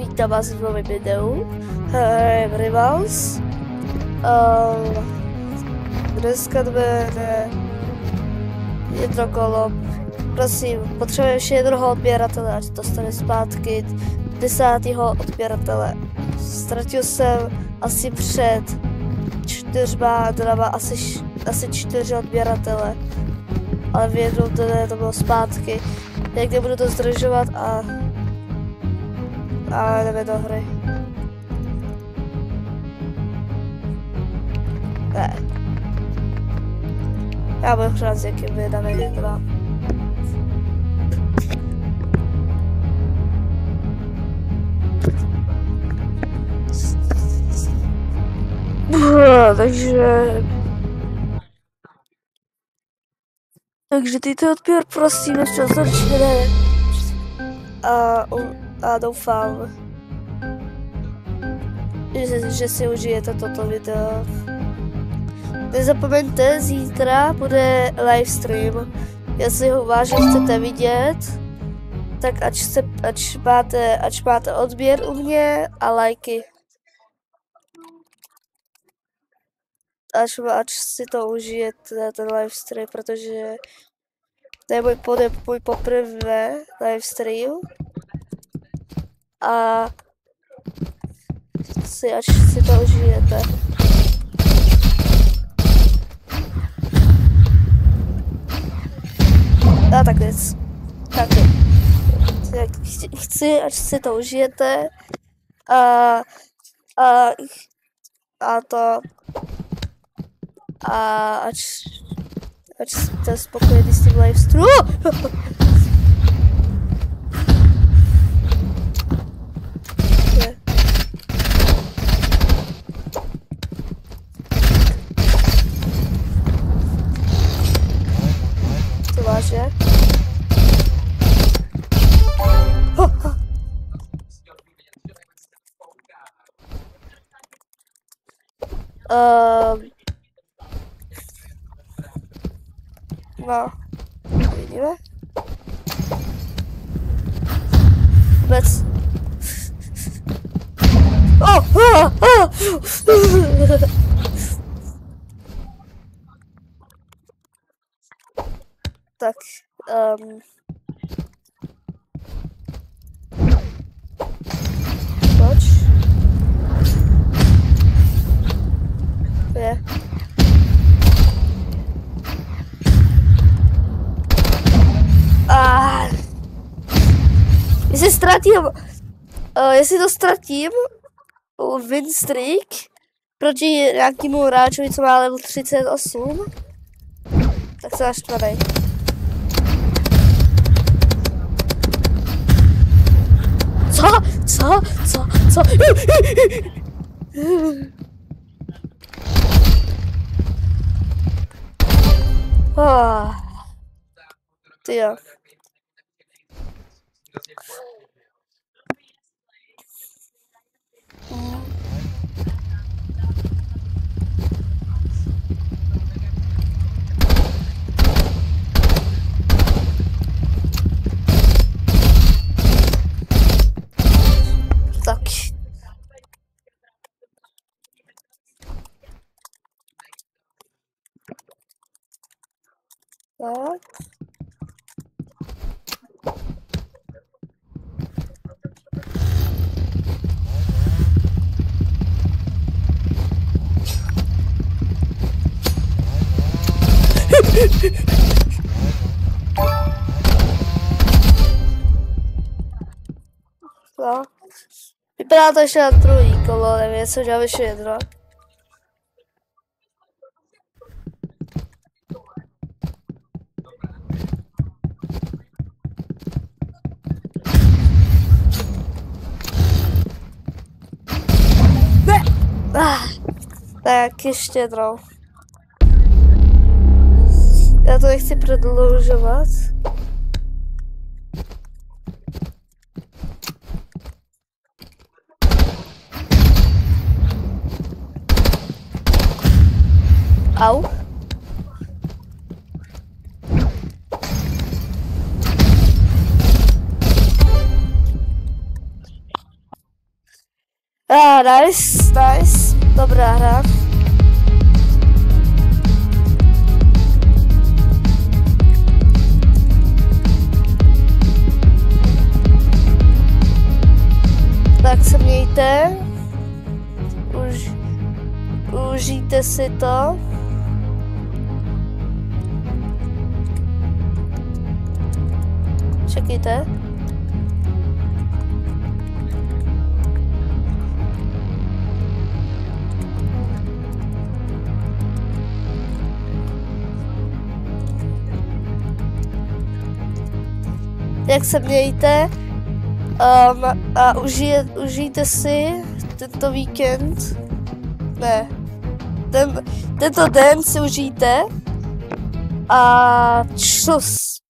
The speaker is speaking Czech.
Vítám vás v novém videu. Rivals. Dneska bude jedno kolo. Prosím, potřebujeme ještě jednoho odběratele, ať dostane zpátky 10. odběratele. Ztratil jsem asi před 4 dnama asi 4 odběratele. Ale v jednom dne to bylo zpátky. Jak nebudu to zdržovat a jdeme do hry. Ne. Já budu hrát s jakým vydavením dva. Takže tyto odběr, prosím, ještě začne. A doufám, že si užijete toto video. Nezapomeňte, zítra bude livestream. Jestli ho vážně chcete vidět, tak ať máte odběr u mě a lajky. Ať si to užijete, ten livestream, protože to je můj poprvé livestream. A ať si to užijete. A tak věc. Taky. Chci, ať si to užijete. Ať jste spokojení s tím livestream. To vážně? No, vidíme. Vůbec. Tak, Proč? Je. Jestli to ztratím win streak proti nějakému hráčovi, co má level 38, tak se naštvanej. Co? Ty jo. Tak. No. Vypadá to ještě na druhý kolo, nevím, co dělám ještě jedno. Tak ještě jednou. Já to nechci prodloužovat. Au. Nice, nice. Dobrá hra. Tak se mějte. Užijte si to. Čekejte. Jak se mějte a užijte si tento víkend. Ne. Tento den si užijte a čus.